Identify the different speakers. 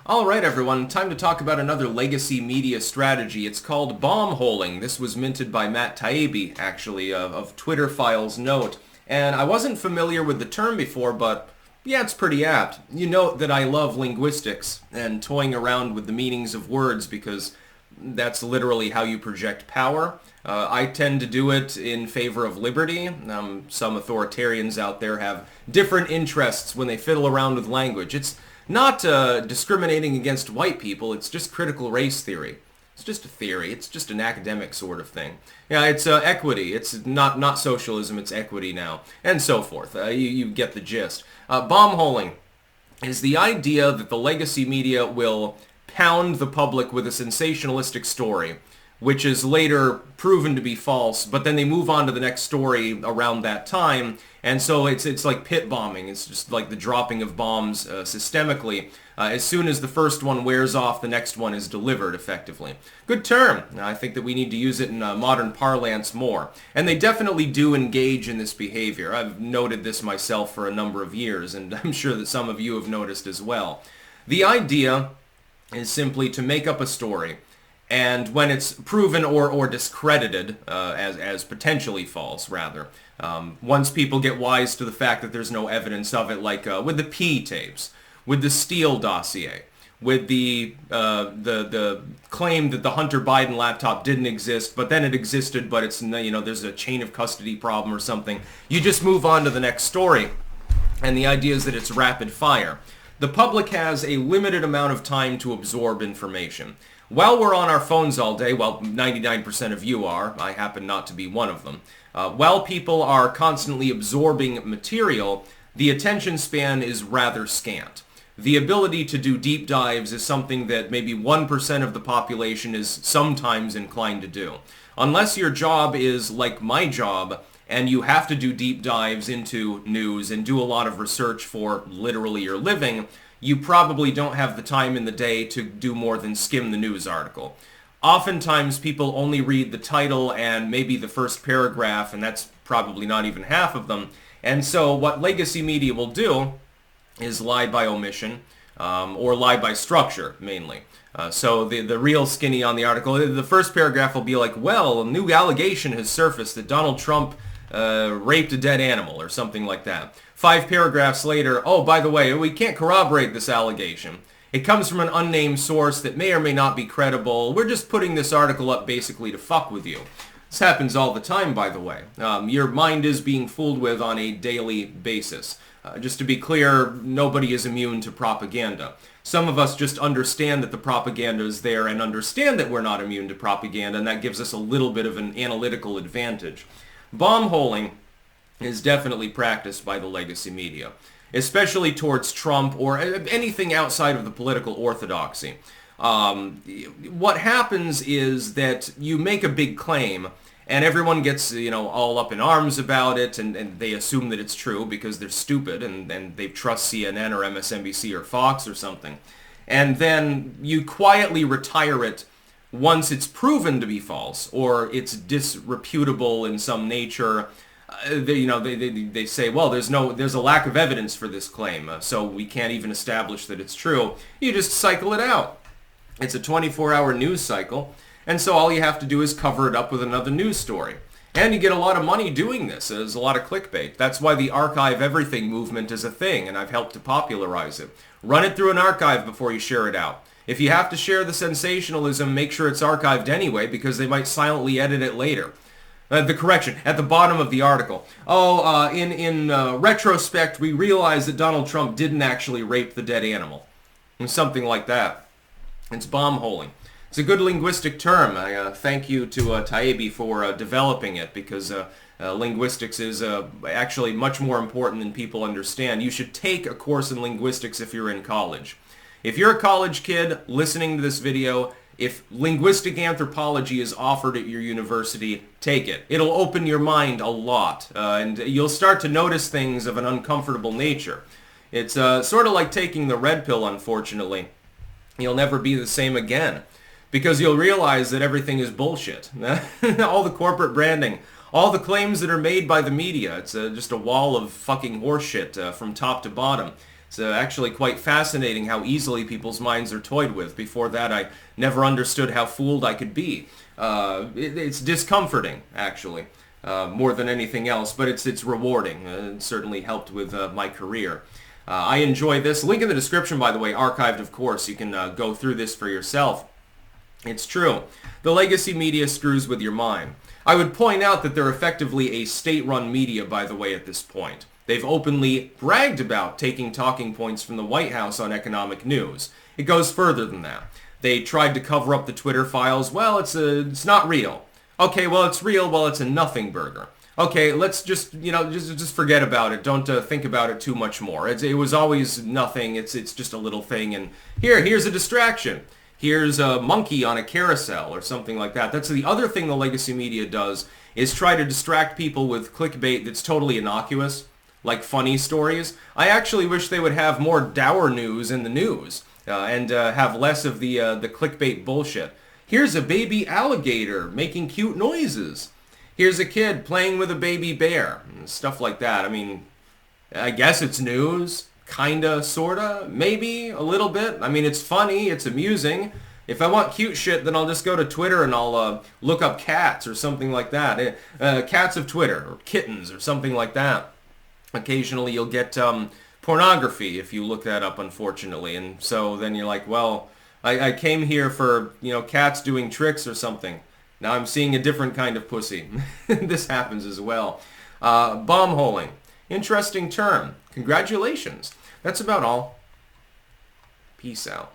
Speaker 1: Alright everyone, time to talk about another Legacymedia strategy. It's called Bombholing. This was minted by Matt Taibbi, actually, of Twitter Files Note. And I wasn't familiar with the term before, but yeah, it's pretty apt. You note that I love linguistics and toying around with the meanings of words because that's literally how you project power. I tend to do it in favor of liberty. Some authoritarians out there have different interests when they fiddle around with language. It's not discriminating against white people, it's just critical race theory. It's just a theory, it's just an academic sort of thing. Yeah, it's equity, it's not socialism, it's equity now, and so forth. You get the gist. Bombholing is the idea that the legacy media will pound the public with a sensationalistic story, which is later proven to be false, but then they move on to the next story around that time, and so it's like pit bombing. It's just like the dropping of bombs systemically. As soon as the first one wears off, the next one is delivered effectively. Good term. I think that we need to use it in modern parlance more. And they definitely do engage in this behavior. I've noted this myself for a number of years, and I'm sure that some of you have noticed as well. The idea is simply to make up a story, and when it's proven or discredited as potentially false, rather, once people get wise to the fact that there's no evidence of it, like with the P tapes, with the Steele dossier, with the claim that the Hunter Biden laptop didn't exist, but then it existed, but it's, there's a chain of custody problem or something, you just move on to the next story, and the idea is that it's rapid fire. The public has a limited amount of time to absorb information. While we're on our phones all day, well, 99% of you are, I happen not to be one of them, while people are constantly absorbing material, the attention span is rather scant. The ability to do deep dives is something that maybe 1% of the population is sometimes inclined to do. Unless your job is like my job, and you have to do deep dives into news and do a lot of research for literally your living, you probably don't have the time in the day to do more than skim the news article. Oftentimes people only read the title and maybe the first paragraph, and that's probably not even half of them. And so what legacy media will do is lie by omission, or lie by structure, mainly. So the real skinny on the article, the first paragraph will be like, well, a new allegation has surfaced that Donald Trump raped a dead animal, or something like that. 5 paragraphs later, oh, by the way, we can't corroborate this allegation. It comes from an unnamed source that may or may not be credible. We're just putting this article up basically to fuck with you. This happens all the time, by the way. Your mind is being fooled with on a daily basis. Just to be clear, nobody is immune to propaganda. Some of us just understand that the propaganda is there and understand that we're not immune to propaganda, and that gives us a little bit of an analytical advantage. Bombholing is definitely practiced by the legacy media, especially towards Trump or anything outside of the political orthodoxy. What happens is that you make a big claim and everyone gets, all up in arms about it, and they assume that it's true because they're stupid and they trust CNN or MSNBC or Fox or something. And then you quietly retire it once it's proven to be false or it's disreputable in some nature. They say, well, there's a lack of evidence for this claim, so we can't even establish that it's true. You just cycle it out. It's a 24-hour news cycle, and so all you have to do is cover it up with another news story. And you get a lot of money doing this. There's a lot of clickbait. That's why the archive everything movement is a thing, and I've helped to popularize it. Run it through an archive before you share it out. If you have to share the sensationalism, make sure it's archived anyway, because they might silently edit it later. The correction, at the bottom of the article. In retrospect, we realized that Donald Trump didn't actually rape the dead animal. And something like that. It's bombholing. It's a good linguistic term. I thank you to Taibbi for developing it, because linguistics is actually much more important than people understand. You should take a course in linguistics if you're in college. If you're a college kid listening to this video, if linguistic anthropology is offered at your university, take it. It'll open your mind a lot, and you'll start to notice things of an uncomfortable nature. It's sort of like taking the red pill, unfortunately. You'll never be the same again, because you'll realize that everything is bullshit. All the corporate branding, all the claims that are made by the media, it's just a wall of fucking horseshit from top to bottom. It's actually quite fascinating how easily people's minds are toyed with. Before that, I never understood how fooled I could be. It's discomforting, actually, more than anything else, but it's rewarding. It certainly helped with my career. I enjoy this. Link in the description, by the way, archived, of course. You can go through this for yourself. It's true. The legacy media screws with your mind. I would point out that they're effectively a state-run media, by the way, at this point. They've openly bragged about taking talking points from the White House on economic news. It goes further than that. They tried to cover up the Twitter files. Well, it's not real. Okay, well, it's real. Well, it's a nothing burger. Okay, let's just forget about it. Don't think about it too much more. It was always nothing. It's just a little thing. And here's a distraction. Here's a monkey on a carousel or something like that. That's the other thing the legacy media does, is try to distract people with clickbait that's totally innocuous, like funny stories. I actually wish they would have more dour news in the news and have less of the clickbait bullshit. Here's a baby alligator making cute noises. Here's a kid playing with a baby bear. Stuff like that. I mean, I guess it's news. Kinda, sorta, maybe, a little bit. I mean, it's funny, it's amusing. If I want cute shit, then I'll just go to Twitter and I'll look up cats or something like that. Cats of Twitter, or kittens, or something like that. Occasionally you'll get pornography if you look that up, unfortunately. And so then you're like, well, I came here for, cats doing tricks or something. Now I'm seeing a different kind of pussy. This happens as well. Bombholing. Interesting term. Congratulations. That's about all. Peace out.